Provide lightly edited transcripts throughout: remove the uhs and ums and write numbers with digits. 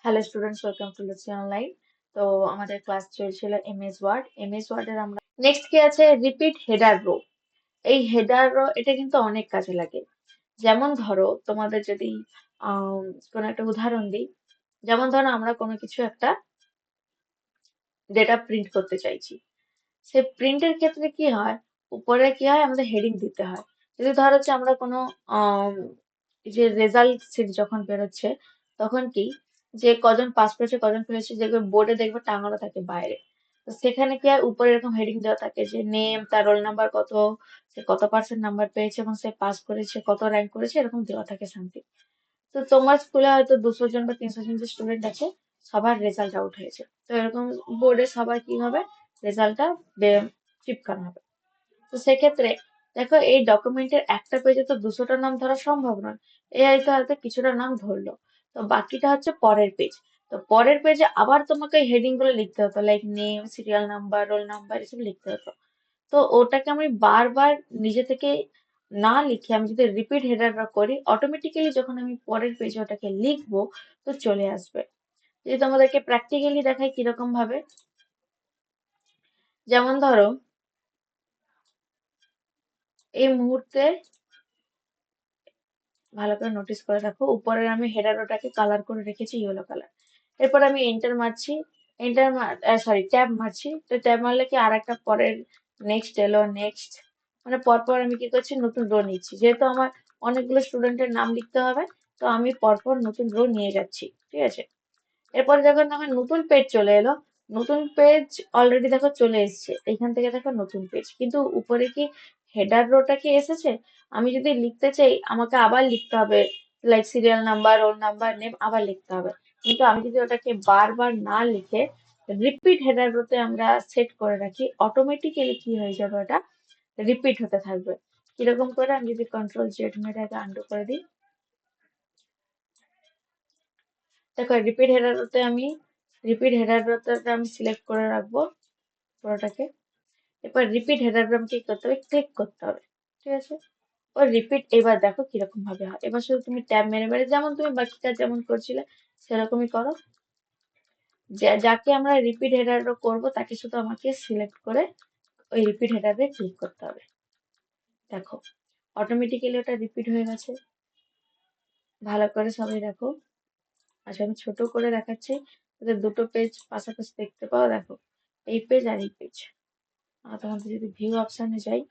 Hello students, welcome to Lucy online. তো আমাদের class চলছিল এমএস ওয়ার্ড। এমএস ওয়ার্ডের আমরা নেক্সট কি আছে, রিপিট হেডার রো। এই হেডার রো এটা কিন্তু অনেক কাজে লাগে। যেমন ধরো তোমাদের যদি কোনো একটা উদাহরণ দিই, যেমন ধরো আমরা কোনো কিছু একটা ডেটা প্রিন্ট করতে চাইছি। সেই প্রিন্টের ক্ষেত্রে কি হয়, উপরে কি হয় আমাদের হেডিং দিতে হয়। যদি ধরো হচ্ছে আমরা কোনো আম, এই যে রেজাল্ট শিট যখন বেরোচ্ছে, তখন কি যে কজন পাস করেছে কজন ফেলেছে যেগুলো বোর্ডে দেখবে টাঙানো থাকে বাইরে। তো সেখানে কি হয়, উপরে এরকম হেডিং দেওয়া থাকে যে নেম, তার রোল নাম্বার কত, সে কত পার্সেন্ট নাম্বার পেয়েছে এবং সে পাস করেছে কত র্যাঙ্ক করেছে, এরকম দেওয়া থাকে সামথিং। তো তোমার স্কুলে হয়তো 200 জন বা 300 জন যে স্টুডেন্ট আছে, সবার রেজাল্ট আউট হয়েছে। তো এরকম বোর্ডে সবার কি হবে, রেজাল্টটা চিপকানো হবে। তো সেক্ষেত্রে দেখো, এই ডকুমেন্টের একটা পেজে তো 200টা নাম ধরা সম্ভব নয়। এআই তো হয়তো কিছুটা নাম ধরলো, তো বাকিটা হচ্ছে পরের পেজ। তো পরের পেজে আবার তোমাকে হেডিং গুলো লিখতে হতো, like name, serial number, roll number, এসব লিখতে হতো। তো ওটাকে আমি বারবার নিজে থেকে না লিখে আমি যদি রিপিট হেডারটা করি, অটোমেটিক্যালি যখন আমি পরের পেজে ওটাকে লিখবো, তো চলে আসবে। যদি তোমাদেরকে প্র্যাকটিক্যালি দেখাই কিরকম ভাবে, যেমন ধরো এই মুহূর্তে ভালো করে নোটিস করে রাখো, উপরের আমি হেডার ওটাকে কালার করে রেখেছি ইয়েলো কালার। এরপর আমি এন্টার মারছি, ট্যাব মারছি। তো ট্যাব মারলে কি আর একটা পরের নেক্সট এলো, নেক্সট, মানে পরপর আমি কি করছি, নতুন রো নিচ্ছি। যেহেতু আমার অনেকগুলো স্টুডেন্টের নাম লিখতে হবে, তো আমি পরপর নতুন রো নিয়ে যাচ্ছি, ঠিক আছে। এরপর যখন আমার নতুন পেজ চলে এলো, নতুন পেজ অলরেডি দেখো চলে এসেছে, এখান থেকে দেখো নতুন পেজ, কিন্তু উপরে কি হেডার রোটা কি এসেছে? আমি যদি লিখতে চাই আমাকে আবার লিখতে হবে, like serial number, roll number, name আবার লিখতে হবে। কিন্তু আমি যদি ওটাকে বারবার না লিখে রিপিট হেডার রোতে আমরা সেট করে রাখি, অটোমেটিক্যালি কি হয়ে যাবে, ওটা রিপিট হতে থাকবে। কিরকম করে, আমি যদি কন্ট্রোল জেড মেরে আগে আন্ডু করে দিই, দেখো রিপিট হেডারটা আমি সিলেক্ট করে রাখবো পুরোটাকে। এরপর রিপিট হেডারটা কি করতে হবে, ক্লিক করতে হবে, ঠিক আছে। ও রিপিট, এবার দেখো কিরকম ভাবে হয়। এবার শুধু তুমি ট্যাব মেরে মেরে যেমন তুমি বাকি কাজ যেমন করছিলে সেরকমই করো। যাকে আমরা রিপিট হেডার করবো তাকে শুধু আমাকে সিলেক্ট করে ওই রিপিট হেডারে ক্লিক করতে হবে। দেখো অটোমেটিক্যালি ওটা রিপিট হয়ে গেছে। ভালো করে সবাই দেখো। আচ্ছা, আমি ছোট করে দেখাচ্ছি যাতে দুটো পেজ পাশাপাশি দেখতে পাও। দেখো, এই পেজ আর এই পেজ। আর তোমাদের যদি ভিউ অপশনে যাই,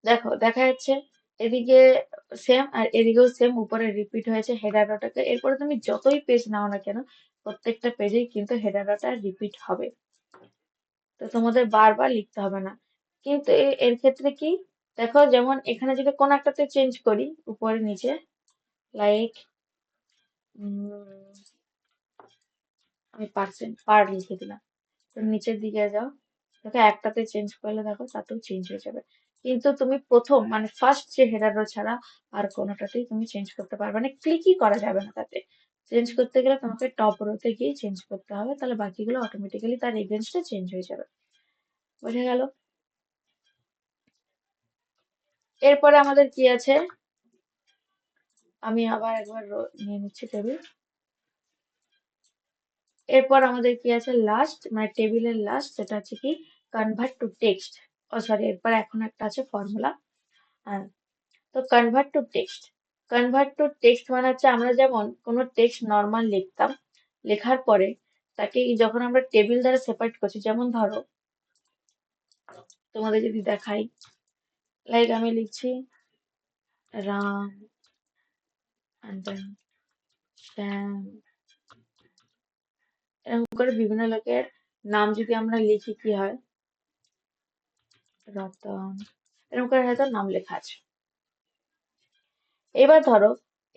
দেখো দেখা যাচ্ছে এদিকে সেম আর এদিকেও সেম, উপরে রিপিট হয়েছে হেডারটাকে। এরপরে তুমি যতই পেজ নাও না কেন, প্রত্যেকটা পেজেই কিন্তু হেডারটা রিপিট হবে। তো তোমাদের বারবার লিখতে হবে না। কিন্তু এর ক্ষেত্রে কি, দেখো যেমন এখানে যদি কোনো একটাতে চেঞ্জ করি উপরে নিচে, লাইক আমি পার লিখে দিলাম, তো নিচের দিকে যাও, দেখো একটাতে চেঞ্জ করলে দেখো তাতেও চেঞ্জ হয়ে যাবে। কিন্তু তুমি প্রথম মানে ফার্স্ট যে হেডার রো ছাড়া আর কোনোটাতেই তুমি চেঞ্জ করতে পারবে না, ক্লিকই করা যাবে না তাতে। চেঞ্জ করতে গেলে তোমাকে টপ রোতে গিয়ে চেঞ্জ করতে হবে, তাহলে বাকিগুলো অটোমেটিক্যালি তার এগেনস্টে চেঞ্জ হয়ে যাবে। বোঝা গেল? এরপরে আমাদের কি আছে, আমি আবার একবার নিয়ে নিচ্ছি টেবিল। এরপর আমাদের কি আছে, লাস্ট মানে টেবিলের লাস্ট, সেটা হচ্ছে কি কনভার্ট টু টেক্সট। ও সরি, এরপর এখন একটা আছে ফর্মুলা। তো কনভার্ট টু টেক্সট মানে হচ্ছে আমরা যেমন কোনো টেক্সট নর্মাল লিখতাম, লেখার পরে তাকে যখন আমরা টেবিল দ্বারা সেপারেট করছি, যেমন ধরো তোমাদের যদি দেখাই, লাইক আমি লিখছি রাম and then শ্যাম, এরকম করে বিভিন্ন লোকের নাম যদি আমরা লিখি কি হয়, রতন, এরকম করে হয়তো নাম লেখা আছে। এবার ধরো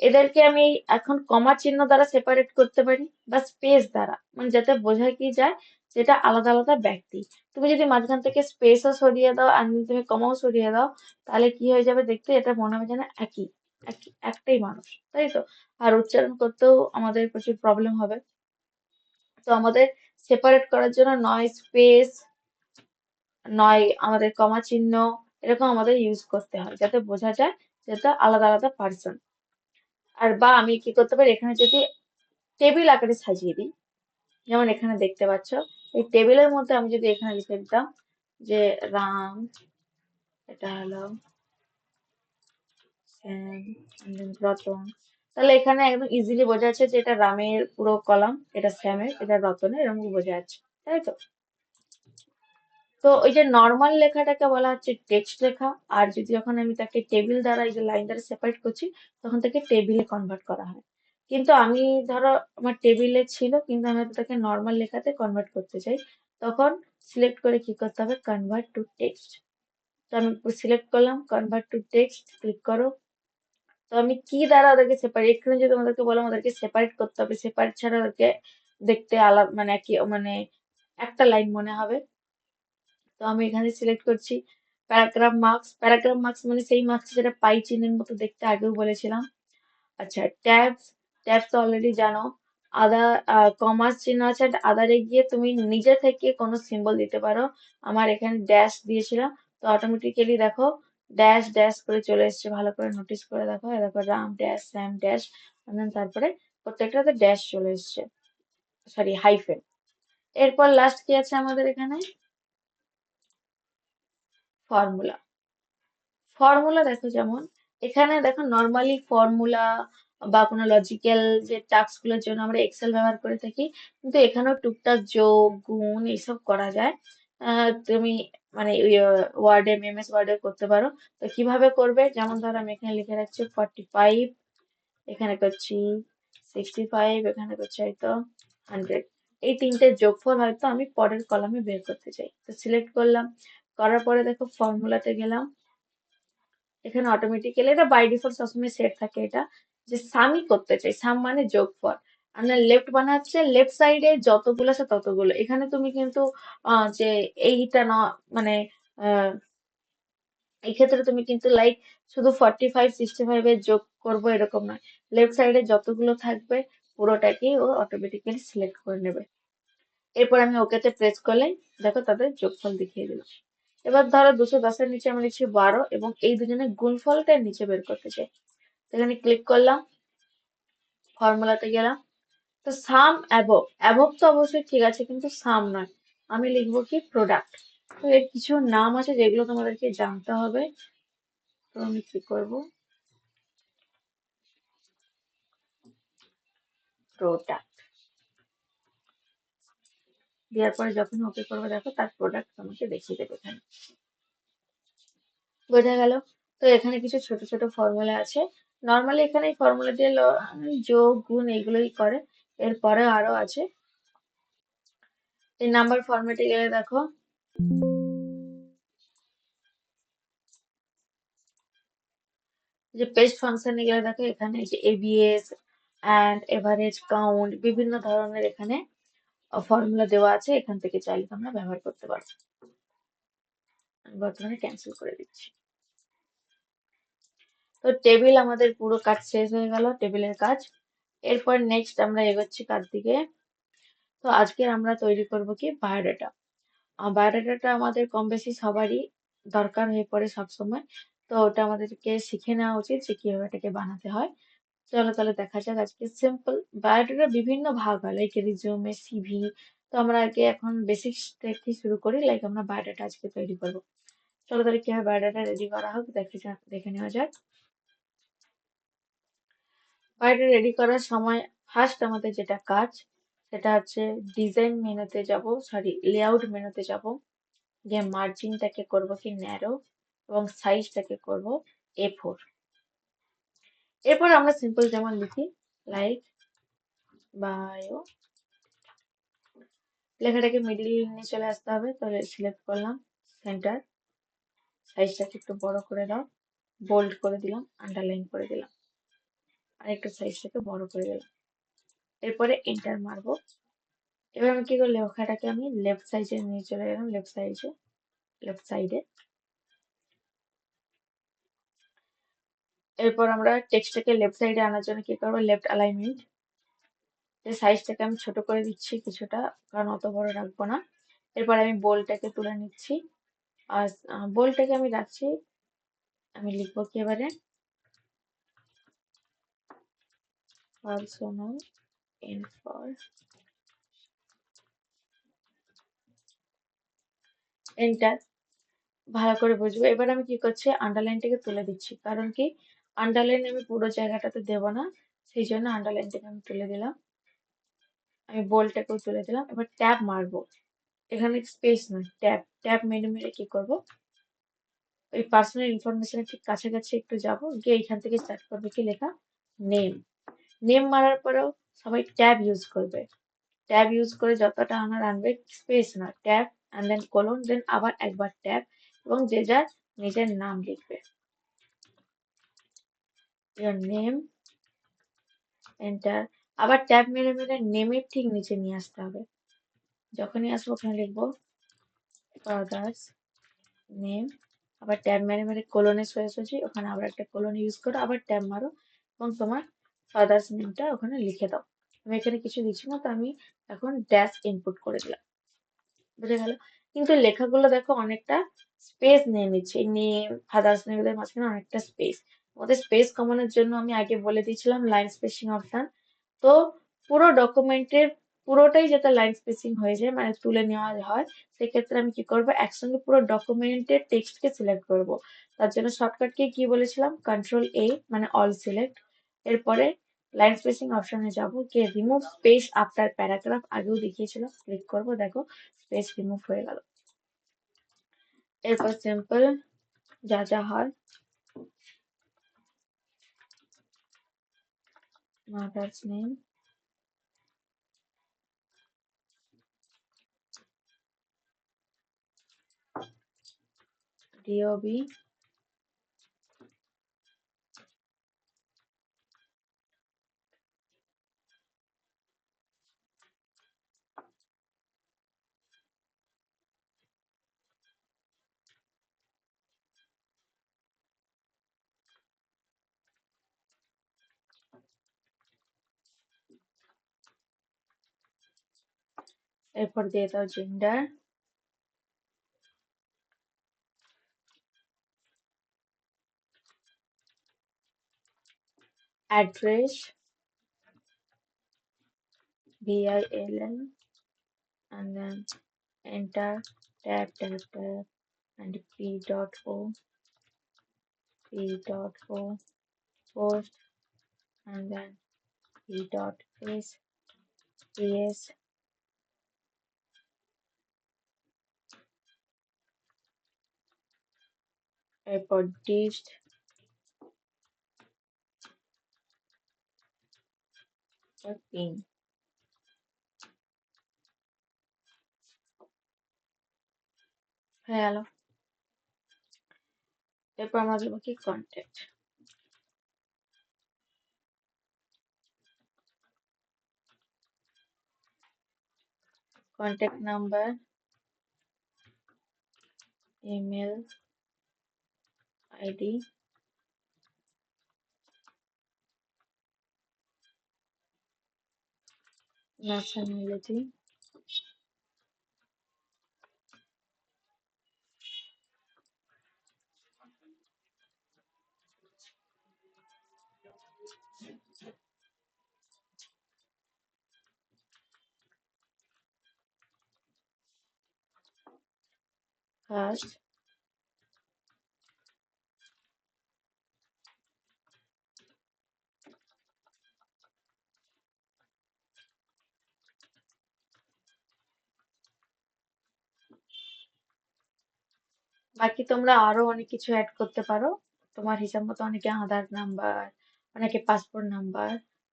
এদেরকে আমি এখন কমা চিহ্ন দ্বারা সেপারেট করতে পারি, বা স্পেস দ্বারা, মানে যাতে বোঝা কি যায় যেটা আলাদা আলাদা ব্যক্তি। তুমি যদি মাঝখান থেকে স্পেসও সরিয়ে দাও আর যদি তুমি কমাও সরিয়ে দাও, তাহলে কি হয়ে যাবে দেখতে, এটা মনে হবে যেন একই একই একটাই মানুষ, তাই তো। আর উচ্চারণ করতেও আমাদের প্রচুর প্রবলেম হবে। তো আমাদের সেপারেট করার জন্য নয় স্পেস নয় আমাদের কমা চিহ্ন, এরকম আমাদের ইউজ করতে হয় যাতে বোঝা যায় যে এটা আলাদা আলাদা পার্সন। আর বা আমি কি করতে পারি, এখানে যদি টেবিল আকারে সাজিয়ে দিই, যেমন এখানে দেখতে পাচ্ছ, এই টেবিলের মধ্যে আমি যদি এখানে লিখে দিতাম যে রাম, এটা হলো শ্যাম, and then রতন, তাহলে এখানে একদম ইজিলি বোঝা যাচ্ছে যে এটা রামের পুরো কলাম, এটা শ্যামের, এটা রতনের, এরকম বোঝা যাচ্ছে, তাই তো? তো ওই যে নর্মাল লেখাটাকে বলা হচ্ছে টেক্সট লেখা, আর যদি যখন আমি তাকে টেবিল দ্বারা, এই যে লাইন দ্বারা সেপারেট করছি, তখন তাকে টেবিলে কনভার্ট করা হয়। কিন্তু আমি ধরো আমার টেবিলে ছিল, কিন্তু আমি তাকে নর্মাল লেখাতে কনভার্ট করতে চাই, তখন সিলেক্ট করে কি করতে হবে, কনভার্ট টু টেক্সট। তো আমি সিলেক্ট করলাম কনভার্ট টু টেক্সট, ক্লিক করো। তো আমি কি দ্বারা ওদেরকে সেপারেট, এক্ষুনি যদি তোমাদেরকে বললাম ওদেরকে সেপারেট করতে হবে, সেপারেট ছাড়া ওদেরকে দেখতে আলাদা, মানে কি, মানে একটা লাইন মনে হবে। তো আমি এখানে সিলেক্ট করছি প্যারাগ্রাফ মার্কস। প্যারাগ্রাফ মার্কস মানে সেই মার্কস যেটা পাই চিহ্নের মতো দেখতে, আগেও বলেছিলাম। আচ্ছা, ট্যাবস, ট্যাবস তো অলরেডি জানো। আদার, কমাস চিহ্ন আছে, আদারে গিয়ে তুমি নিজে থেকে কোনো সিম্বল দিতে পারো। আমার এখানে ড্যাশ দিয়েছিলাম, তো অটোমেটিক্যালি দেখো ড্যাশ ড্যাশ করে চলে এসেছে, ভালো করে নোটিস করে দেখো, এই দেখো রাম ড্যাশ, শ্যাম ড্যাশ, তারপরে প্রত্যেকটাতে ড্যাশ চলে এসেছে, সরি হাইফেন। এরপর লাস্ট কি আছে আমাদের এখানে, ফর্মুলা। ফর্মুলা দেখো, যেমন এখানে দেখো নর্মালি ফর্মুলা বা কোনো লজিক্যাল যে টাস্ক গুলোর জন্য আমরা এক্সেল ব্যবহার করে থাকি, কিন্তু এখানেও টুকটাক যোগ গুণ এইসব করা যায়। তুমি মানে ওয়ার্ডে, এমএস ওয়ার্ডে করতে পারো। তো কিভাবে করবে, যেমন ধরো আমি এখানে লিখে রাখছি 45, এখানে করছি 65, এখানে করছি হয়তো 100। এই তিনটে যোগফল হয়তো আমি পরের কলামে বের করতে চাই, তো সিলেক্ট করলাম। করার পরে দেখো ফর্মুলাতে গেলাম, এখানে অটোমেটিক্যালি, এটা বাই ডিফল্ট সবসময় সেট থাকে, এটা যে সামই করতে চাই, সাম মানে যোগফল। আপনার লেফট বানাচ্ছে, লেফট সাইডে যতগুলো আছে ততগুলো। এখানে তুমি কিন্তু যে এইটা না, মানে এই ক্ষেত্রে তুমি কিন্তু লাইক শুধু 45 65 এর যোগ করবো এরকম নয়, লেফট সাইডে যতগুলো থাকবে পুরোটাকেই ও অটোমেটিক্যালি সিলেক্ট করে নেবে। এরপর আমি ওকেতে প্রেস করলে দেখো তাদের যোগফল দেখিয়ে দিল। এবার ধরো 210-এর নিচে আমি লিখছি 12, এবং এই দুজনের গুণফলটা নিচে বের করতে চাই। তো এখানে ক্লিক করলাম, ফর্মুলাতে গেলাম। তো সাম অ্যাবভ, অ্যাবভ তো অবশ্যই ঠিক আছে, কিন্তু সাম নয়, আমি লিখবো কি প্রোডাক্ট। তো এর কিছু নাম আছে যেগুলো তোমাদেরকে জানতে হবে। তো আমি কি করব, প্রোডাক্ট দেওয়ার পরে যখন ওকে করবো, দেখো তার প্রোডাক্ট আমাকে দেখিয়ে দেবে এখানে, বোঝা গেল? তো এখানে কিছু ছোট ছোট ফর্মুলা আছে, নর্মালি এখানে এই ফর্মুলা দিয়ে যোগ গুণ এগুলোই করে। এরপরে আরো আছে, এই নাম্বার ফরম্যাটে গেলে দেখো, যে পেস্ট ফাংশনে গেলে দেখো এখানে এই যে এবিএস অ্যান্ড এভারেজ কাউন্ট, বিভিন্ন ধরনের এখানে ফর্মুলা দেওয়া আছে, এখান থেকে চাইলে তোমরা ব্যবহার করতে পারো। আমি বর্তমানে ক্যান্সেল করে দিচ্ছি। তো টেবিল আমাদের পুরো কাজ শেষ হয়ে গেল, টেবিলের কাজ। এরপর নেক্সট আমরা এগোচ্ছি কার দিকে। তো আজকে আমরা তৈরি করব কি, বায়োডাটা। বায়োডাটাটা আমাদের কম বেশি সবারই দরকার হয়ে পড়ে সবসময়। তো ওটা আমাদেরকে শিখে নেওয়া উচিত যে কিভাবে এটাকে বানাতে হয়। চলো তাহলে দেখা যাক। আজকে সিম্পল বায়োডাটার বিভিন্ন ভাগ হয়, লাইক রিজিউমে, সিভি। তো আমরা আগে এখন বেসিক্স থেকে শুরু করি, লাইক আমরা বায়োডাটা আজকে তৈরি করবো। চলো তাহলে কিভাবে বায়োডাটা রেডি করা হোক দেখে নেওয়া যাক। বায়োডাটা রেডি করার সময় ফার্স্ট আমাদের যেটা কাজ, সেটা হচ্ছে ডিজাইন মেনুতে যাব, সরি লেআউট মেনুতে যাব, গিয়ে মার্জিনটাকে করব কি ন্যারো, এবং সাইজটাকে করব A4। এরপর আমরা সিম্পল যেমন লিখি, লাইক বায়ো, লেখাটাকে মিডিল নিয়ে চলে আসতে হবে। তাহলে সিলেক্ট করলাম, সেন্টার, সাইজটাকে একটু বড় করে দাও, বোল্ড করে দিলাম, আন্ডারলাইন করে দিলাম, আর একটু সাইজটাকে বড় করে দিলাম। এরপরে এন্টার মারবো। এবার আমি কি করবো, লেখাটাকে আমি লেফট সাইডে নিয়ে চলে গেলাম, লেফট সাইডে। এরপর আমরা টেক্সটটাকে লেফট সাইডে আনার জন্য কি করবো, লেফট অ্যালাইনমেন্ট। এই সাইজটাকে আমি ছোট করে দিচ্ছি কিছুটা, কারণ অত বড় রাখবো না। এরপর আমি বোল্ডটাকে তুলে নিচ্ছি, আর বোল্ডটাকে আমি রাখছি, আমি লিখবো কি এবারে, পার্সোনাল ইনফর, এন্টার। ভালো করে বুঝবো। এবার আমি কি করছি, আন্ডারলাইনটাকে তুলে দিচ্ছি, কারণ কি আন্ডারলাইন আমি পুরো জায়গাটাতে দেব না, সেই জন্য আন্ডারলাইনটাকে আমি তুলে দিলাম। আমি বোল্ডটাকেও তুলে দিলাম। এবার ট্যাব মারবো, এখানে স্পেস নয়, ট্যাব। ট্যাব মেরে মেরে কি করব, ওই পার্সোনাল ইনফরমেশনের ঠিক কাছাকাছি একটু যাব, গিয়ে এখান থেকে স্টার্ট করবে কি লেখা, নেম। নেম মারার পরেও সবাই ট্যাব ইউজ করবে। ট্যাব ইউজ করে যতটা আনার আনবে, স্পেস না, ট্যাব অ্যান্ড দেন কোলন, দেন আবার একবার ট্যাব, এবং যে যার নিজের নাম লিখবে, your নেম, এন্টার। আবার ট্যাব মেরে মেরে নেমের ঠিক নিচে নিয়ে আসতে হবে। যখনই আসবো ওখানে লিখবো ফাদার্স নেম, আবার ট্যাব মেরে মেরে কোলনে সোজাসুজি ওখানে আবার একটা কোলন ইউজ করো, আবার ট্যাব মারো, এবং তোমার ফাদার্স নেমটা ওখানে লিখে দাও। আমি এখানে কিছু দিচ্ছি না, তো আমি এখন ড্যাশ ইনপুট করে দিলাম। বুঝে গেল? কিন্তু লেখাগুলো দেখো অনেকটা স্পেস নিয়ে নিচ্ছে, এই নেম ফাদার্স নেম এদের মাঝখানে অনেকটা স্পেস। ওদের স্পেস কমানোর জন্য আমি আগে বলে দিয়েছিলাম লাইন স্পেসিং অপশন। তো পুরো ডকুমেন্টের পুরোটাই যাতে লাইন স্পেসিং হয়ে যায়, মানে তুলে নেওয়া হয়, সেক্ষেত্রে আমি কি করবো, একসঙ্গে পুরো ডকুমেন্টের টেক্সটকে সিলেক্ট করব। তার জন্য শর্টকাট কি বলেছিলাম, কন্ট্রোল A, মানে অল সিলেক্ট। এরপরে লাইন স্পেসিং অপশনে যাব, গিয়ে রিমুভ স্পেস আফটার প্যারাগ্রাফ, আগেও দেখিয়েছিলাম, ক্লিক করব, দেখো স্পেস রিমুভ হয়ে গেল। এরপর সিম্পল যা যা হয়, মাদার্স নেম, DOB, এরপর দিয়ে দাও gender, address, VILN, and then enter, tab, and P.O, post, and then P.S, এরপর dist, pin। হয়ে গেল। এরপর আমরা দেবো কি contact, contact number, email ID, nationality, caste, বাকি তোমরা আরো অনেক কিছু অ্যাড করতে পারো তোমার হিসাব মতো। অনেকে আধার নাম্বার, অনেকে পাসপোর্ট নাম্বার,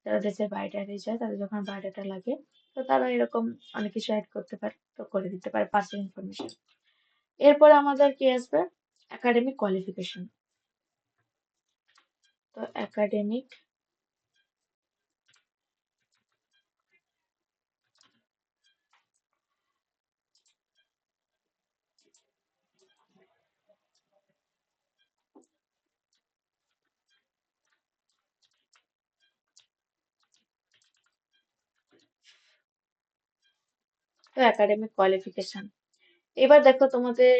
যারা দেশের বাইরে যায় তাদের যখন বায়োডাটা লাগে, তো তারা এরকম অনেক কিছু অ্যাড করতে পারে, তো করে দিতে পারে পার্সোনাল ইনফরমেশন। এরপরে আমাদের কি আসবে, একাডেমিক কোয়ালিফিকেশন। তো একাডেমিক, তো একাডেমিক কোয়ালিফিকেশন। এবার দেখো তোমাদের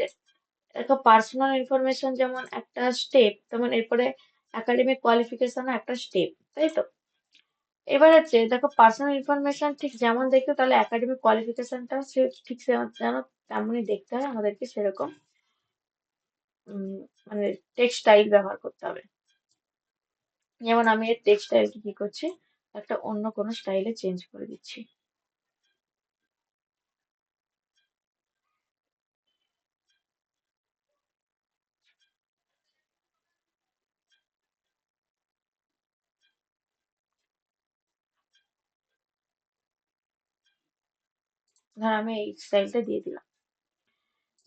দেখো পার্সোনাল ইনফরমেশন যেমন একটা স্টেপ, তেমন এরপরে একাডেমিক কোয়ালিফিকেশন একটা স্টেপ, তাই তো? এবার হচ্ছে দেখো পার্সোনাল ইনফরমেশন ঠিক যেমন দেখতে, তাহলে একাডেমিক কোয়ালিফিকেশনটাও সে ঠিক যেন তেমনই দেখতে হয় আমাদেরকে, সেরকম মানে টেক্সটাইল ব্যবহার করতে হবে। যেমন আমি এর টেক্সটাইলকে কি করছি, একটা অন্য কোনো স্টাইলে চেঞ্জ করে দিচ্ছি। ধর আমি এই স্টাইলটা দিয়ে দিলাম,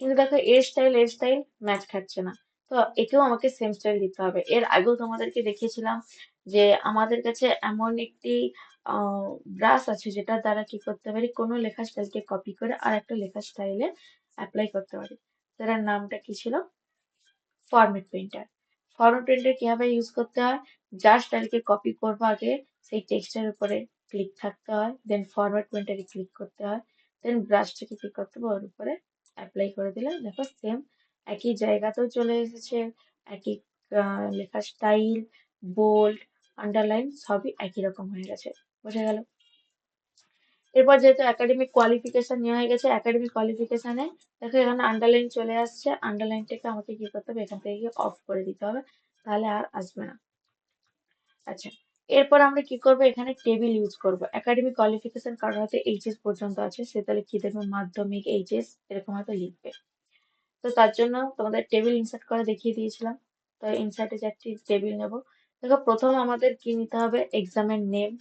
কিন্তু দেখো এর স্টাইল ম্যাচ খাচ্ছে না। তো একেও আমাকে সেম স্টাইল দিতে হবে। এর আগেও তোমাদেরকে দেখিয়েছিলাম যে আমাদের কাছে এমন একটি ব্রাশ আছে যেটার দ্বারা কি করতে পারি, কোনো লেখা স্টাইলকে কপি করে আর একটা লেখা স্টাইলে অ্যাপ্লাই করতে পারি। সেটার নামটা কি ছিল? Format painter. ফরম্যাট পেইন্টার কিভাবে ইউজ করতে হয়, যার স্টাইলকে কপি করবো আগে সেই টেক্সটের উপরে ক্লিক থাকতে হয়, দেন ফরম্যাট পেইন্টারে ক্লিক করতে হয়, দেন ব্রাশটাকে কি করতে হবে ওর উপরে অ্যাপ্লাই করে দিলে দেখো সেম একই জায়গাতেও চলে এসেছে, একই লেখার স্টাইল, বোল্ড, আন্ডারলাইন সবই একই রকম হয়ে গেছে। বোঝা গেল? এরপর যেহেতু একাডেমিক কোয়ালিফিকেশন নেওয়া হয়ে গেছে, একাডেমিক কোয়ালিফিকেশনে দেখো এখানে আন্ডারলাইন চলে আসছে, আন্ডারলাইনটাকে আমাকে কি করতে হবে, এখান থেকে অফ করে দিতে হবে, তাহলে আর আসবে না। আচ্ছা, এরপর আমরা কি করব, এখানে টেবিল ইউজ করব। একাডেমিক কোয়ালিফিকেশন কারোর হয়তো এইচএস পর্যন্ত আছে, সে তাহলে কি দেবে, মাধ্যমিক, এইচএস এরকম হয়তো লিখবে। তো তার জন্য তোমাদের টেবিল ইনসার্ট করে দেখিয়ে দিয়েছিলাম। তো ইনসার্টে যে একটি টেবিল নেব। দেখো প্রথম আমাদের কি নিতে হবে, এক্সামের নেম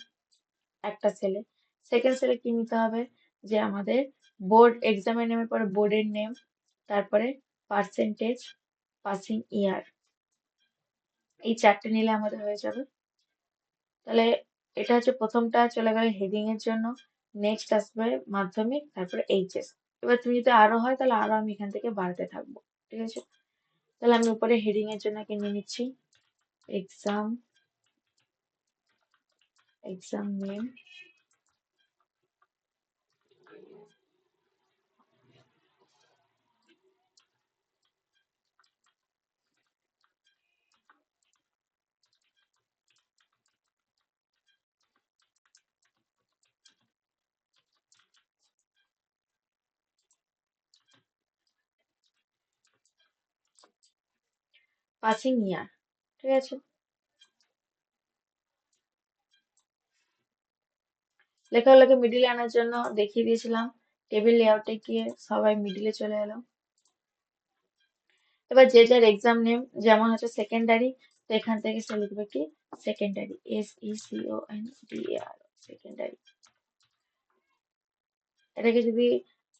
একটা সেলে। সেকেন্ড সেলে কি নিতে হবে, যে আমাদের বোর্ড এক্সামের নেমের পরে বোর্ডের নেম, তারপরে পার্সেন্টেজ, পাসিং ইয়ার, এই চারটে নিলে আমাদের হয়ে যাবে। তাহলে এটা হচ্ছে প্রথমটা চলে গেল হেডিং এর জন্য। নেক্সট আসবে মাধ্যমিক, তারপরে এইচএস। এবার তুমি যদি আরো হয় তাহলে আরো আমি এখান থেকে বাড়াতে থাকবো। ঠিক আছে, তাহলে আমি উপরে হেডিং এর জন্য কি নিয়ে নিচ্ছি, এক্সাম, এক্সাম নেম, পাসিং ইয়ার। ঠিক আছে, লেখাগুলোকে মিডিলে আনার জন্য দেখিয়ে দিয়েছিলাম, টেবিল লেআউটে গিয়ে সবাই মিডিলে চলে এলো। এবার যে যার এক্সাম নেম, যেমন হচ্ছে সেকেন্ডারি, তো এখান থেকে সে লিখবে কি, সেকেন্ডারি, SECONDAR, সেকেন্ডারি। এটাকে যদি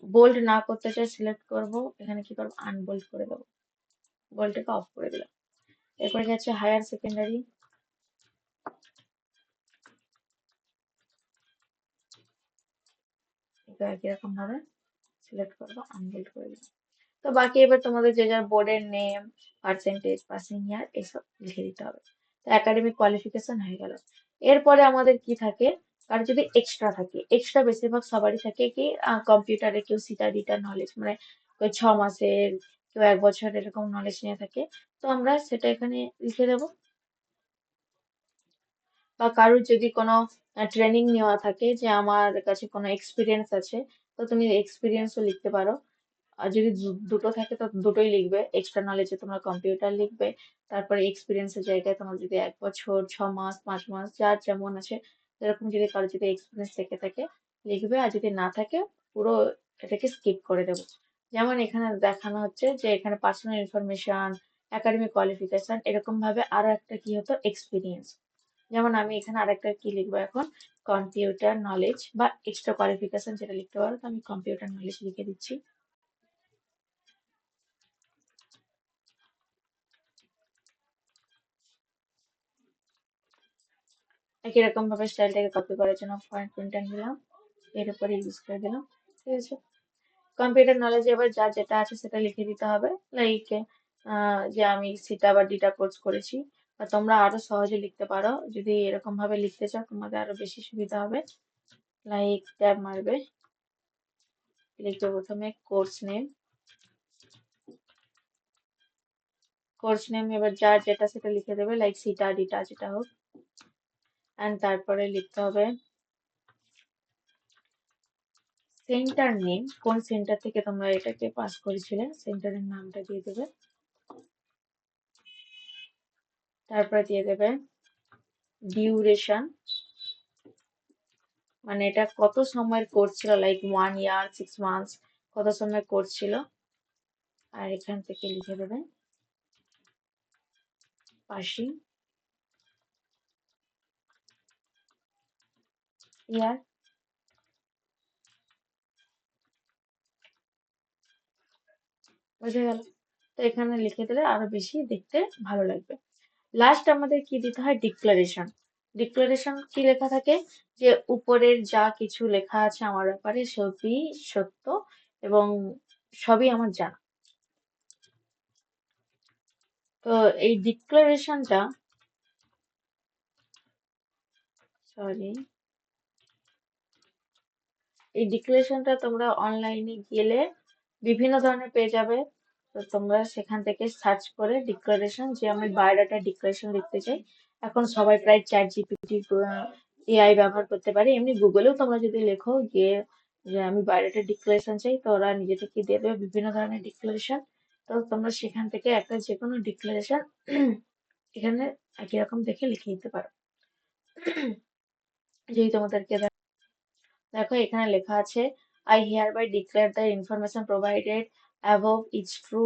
বোল্ড না করতে চাই সিলেক্ট করব, এখানে কি করবো, আনবোল্ড করে দেবো, বোল্ডটাকে অফ করে দিলাম। এরপরে যাচ্ছে হায়ার সেকেন্ডারি, এটা একই রকম ভাবে সিলেক্ট করবো, আনবোল্ড করে দিলাম। তো বাকি এবার তোমাদের যে যার বোর্ডের নেম, পার্সেন্টেজ, পাসিং ইয়ার এসব লিখে দিতে হবে। তো একাডেমিক কোয়ালিফিকেশন হয়ে গেল। এরপরে আমাদের কি থাকে, আর যদি এক্সট্রা থাকে, এক্সট্রা বেশিরভাগ সবারই থাকে কি, কম্পিউটারে কেউ সিটা নলেজ, মানে কেউ 6 মাসের, কেউ 1 বছর এরকম নলেজ নিয়ে থাকে। তো আমরা সেটা এখানে লিখে দেবো। বা কারোর যদি কোনো ট্রেনিং নেওয়া থাকে, যে আমার কাছে কোনো এক্সপিরিয়েন্স আছে, তো তুমি এক্সপিরিয়েন্সও লিখতে পারো। আর যদি দুটো থাকে তো দুটোই লিখবে, এক্সট্রা নলেজে তোমরা কম্পিউটার লিখবে, তারপরে এক্সপিরিয়েন্সের জায়গায় তোমার যদি 1 বছর, 6 মাস, 5 মাস, যার যেমন আছে সেরকম যদি কারো যদি এক্সপিরিয়েন্স থেকে থাকে লিখবে, আর যদি না থাকে পুরো এটাকে স্কিপ করে দেবো। যেমন এখানে দেখানো হচ্ছে যে এখানে পার্সোনাল ইনফরমেশন, একাডেমিক কোয়ালিফিকেশন, এরকম ভাবে আরো একটা কি হতো, এক্সপিরিয়েন্স। যেমন আমি এখানে আরেকটা কি লিখবো এখন, কম্পিউটার নলেজ বা এক্সট্রা কোয়ালিফিকেশন যেটা লিখতে পারো, তো আমি কম্পিউটার নলেজ লিখে দিচ্ছি। একই রকম ভাবে স্টাইলটাকে কপি করার জন্য ফন্ট প্রিন্টার নিলাম, এর উপরে ইউজ করে দিলাম। ঠিক আছে, কম্পিউটার নলেজ এবার যার যেটা আছে সেটা লিখে দিতে হবে। লাইক যে আমি সিটা বা ডিটা কোর্স করেছি, বা তোমরা আরো সহজে লিখতে পারো যদি এরকম ভাবে লিখতে চাও, তোমাদের আরো বেশি সুবিধা হবে। লাইক ট্যাব মারবে, লিখবে প্রথমে কোর্স নেম, কোর্স নেম এবার যার যেটা সেটা লিখে দেবে, লাইক সিটা ডিটা যেটা হোক। অ্যান্ড তারপরে লিখতে হবে সেন্টার নেম, কোন সেন্টার থেকে তোমরা এটাকে পাস করেছিলে সেন্টারের নামটা দিয়ে দেবে। তারপরে দিয়ে দেবে ডিউরেশন, মানে এটা কত সময়ের কোর্স ছিল, লাইক 1 ইয়ার 6 মান্থস, কত সময় কোর্স ছিল। আর এখান থেকে লিখে দেবে পাসিং ইয়ার। বুঝে গেল? তো এখানে লিখে দিলে আরো বেশি দেখতে ভালো লাগবে। লাস্ট আমাদের কি দিতে হয়, ডিক্লারেশন। ডিক্লারেশন কি লেখা থাকে, যে উপরের যা কিছু লেখা আছে আমার ব্যাপারে সবই সত্য এবং সবই আমার জানা। তো এই ডিক্লারেশনটা, সরি, এই ডিক্লারেশনটা তোমরা অনলাইনে গেলে বিভিন্ন ধরনের পেয়ে যাবে। তো তোমরা সেখান থেকে সার্চ করে ডিক্লারেশন, যে আমি বায়োডাটা ডিক্লারেশন লিখতে চাই। এখন সবাই প্রায় চ্যাট জিপিটি এআই ব্যবহার করতে পারে, এমনি গুগলেও তোমরা যদি লেখো গিয়ে যে আমি বায়োডাটা ডিক্লারেশন চাই, তো ওরা নিজে থেকে দেবে বিভিন্ন ধরনের ডিক্লারেশন। তো তোমরা সেখান থেকে একটা যে কোনো ডিক্লারেশন এখানে একই রকম দেখে লিখে দিতে পারো। যদি তোমাদেরকে দেখো এখানে লেখা আছে, I hereby declare the information provided above is true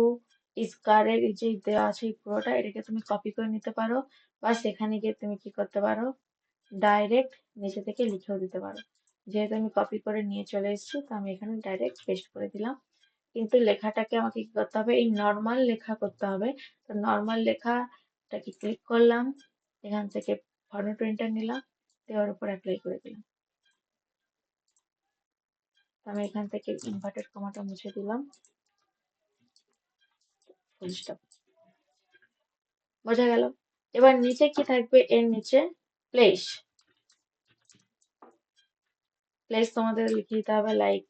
is correct, এই যে দেওয়া আছে এই পুরোটা, এটাকে তুমি কপি করে নিতে পারো, বা সেখানে গিয়ে তুমি কি করতে পারো, ডাইরেক্ট নিচে থেকে লিখেও দিতে পারো। যেহেতু আমি কপি করে নিয়ে চলে এসেছি, তো আমি এখানে ডাইরেক্ট পেস্ট করে দিলাম। কিন্তু লেখাটাকে আমাকে কি করতে হবে, এই নর্মাল লেখা করতে হবে। তো নর্মাল লেখাটাকে ক্লিক করলাম, এখান থেকে ফরম্যাট প্রিন্টার নিলাম, দেওয়ার উপর অ্যাপ্লাই করে দিলাম। আমি এখান থেকে ইনভার্টেড কমাটা মুছে দিলাম, ফুল স্টপ। বোঝা গেল? এবার নিচে কি থাকবে, এর নিচে প্লেস। প্লেস তোমাদের লিখে দিতে হবে, লাইক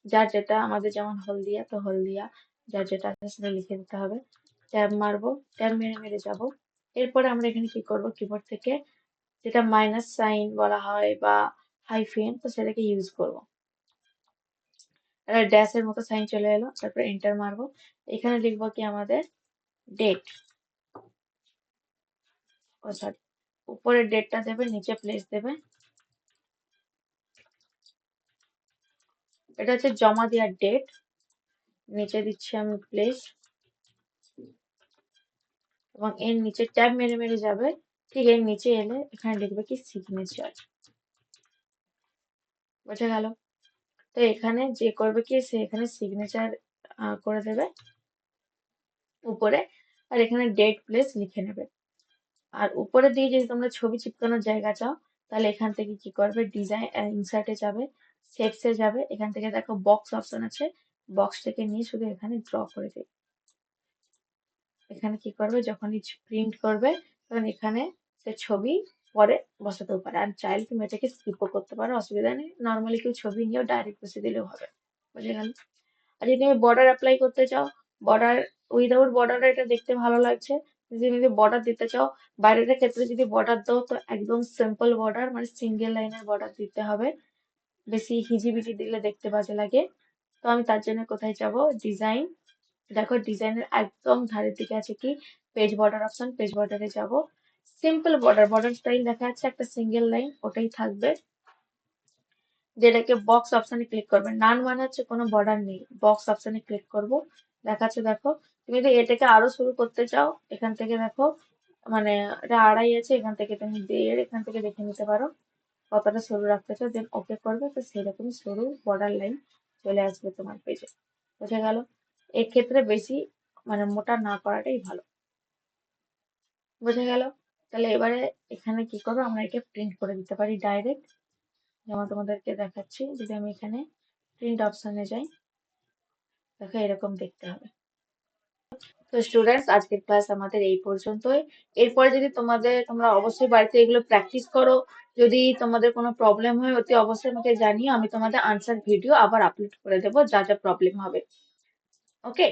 যার যেটা, আমাদের যেমন হলদিয়া, তো হলদিয়া যার যেটা আছে সেটা লিখে দিতে হবে। ট্যাব মারবো, ট্যাব মেরে মেরে যাবো। এরপরে আমরা এখানে কি করব, কিবোর্ড থেকে যেটা মাইনাস সাইন বলা হয় বা হাইফেন, তো সেটাকে ইউজ করব। একটা ড্যাশের মতো সাইন চলে এলো, তারপরে এন্টার মারবো। এখানে লিখবো কি আমাদের ডেট, ও সরি, উপরে ডেটটা দেবে, নিচে প্লেস দেবে। এটা হচ্ছে জমা দেওয়ার ডেট, নিচে দিচ্ছি আমি প্লেস, এবং এর নিচে ট্যাব মেরে মেরে যাবে। ঠিক এর নিচে এলে এখানে লিখবে কি সিগনেচার। বোঝা গেল? তো এখানে যে করবে কি, সে এখানে সিগনেচার করে দেবে উপরে, আর এখানে ডেট প্লেস লিখে নেবে। আর উপরে দিয়ে যদি তোমরা ছবি চিপকানোর জায়গা চাও, তাহলে এখান থেকে কি করবে, ডিজাইন ইনসার্টে যাবে, শেপসে যাবে, এখান থেকে দেখো বক্স অপশন আছে, বক্স থেকে নিয়ে শুধু এখানে ড্র করে দেবে। এখানে কি করবে, যখনই প্রিন্ট করবে তখন এখানে সে ছবি পরে বসাতেও পারে, আর চাইলে তুমি এটাকে স্কিপও করতে পারো, অসুবিধা নেই। নর্মালি কেউ ছবি নিয়েও ডাইরেক্ট বসে দিলেও হবে। বুঝে গেল? আর যদি তুমি বর্ডার অ্যাপ্লাই করতে চাও, বর্ডার উইদাউট বর্ডার এটা দেখতে ভালো লাগছে। যদি তুমি বর্ডার দিতে চাও, বাইরের ক্ষেত্রে যদি বর্ডার দাও তো একদম সিম্পল বর্ডার, মানে সিঙ্গেল লাইনের বর্ডার দিতে হবে, বেশি হিজিবিজি দিলে দেখতে বাজে লাগে। তো আমি তার জন্য কোথায় যাব, ডিজাইন, দেখো ডিজাইনের একদম ধারের দিকে আছে কি পেজ বর্ডার অপশন, পেজ বর্ডারে যাব। সিম্পল বর্ডার, বর্ডার স্টাইল দেখা যাচ্ছে একটা সিঙ্গেল লাইন, ওটাই থাকবে। যেটাকে বক্স অপশনে ক্লিক করবে, নান মানে হচ্ছে কোনো বর্ডার নেই, বক্স অপশনে ক্লিক করব, দেখাচ্ছে দেখো। তুমি যদি এটাকে আরো শুরু করতে চাও, এখান থেকে দেখো, মানে এটা 2.5 আছে, এখান থেকে তুমি 1.5, এখান থেকে দেখে নিতে পারো কতটা সরু রাখতে চাও, দেন ওকে করবে, তো সেরকমই সরু বর্ডার লাইন চলে আসবে তোমার পেজে। বোঝা গেল? এক্ষেত্রে বেশি মানে মোটা না করাটাই ভালো। বোঝা গেল? তাহলে এবারে এখানে কি করবো, আমরা একে প্রিন্ট করে দিতে পারি ডাইরেক্ট, যেমন তোমাদেরকে দেখাচ্ছি। যদি আমি এখানে প্রিন্ট অপশনে যাই, দেখো এরকম দেখতে হবে। তো স্টুডেন্টস, আজকের ক্লাস আমাদের এই পর্যন্তই। এরপরে যদি তোমরা অবশ্যই বাড়িতে এগুলো প্র্যাকটিস করো। যদি তোমাদের কোনো প্রবলেম হয় অতি অবশ্যই আমাকে জানিও, আমি তোমাদের আনসার ভিডিও আবার আপলোড করে দেবো যা যা প্রবলেম হবে। ওকে?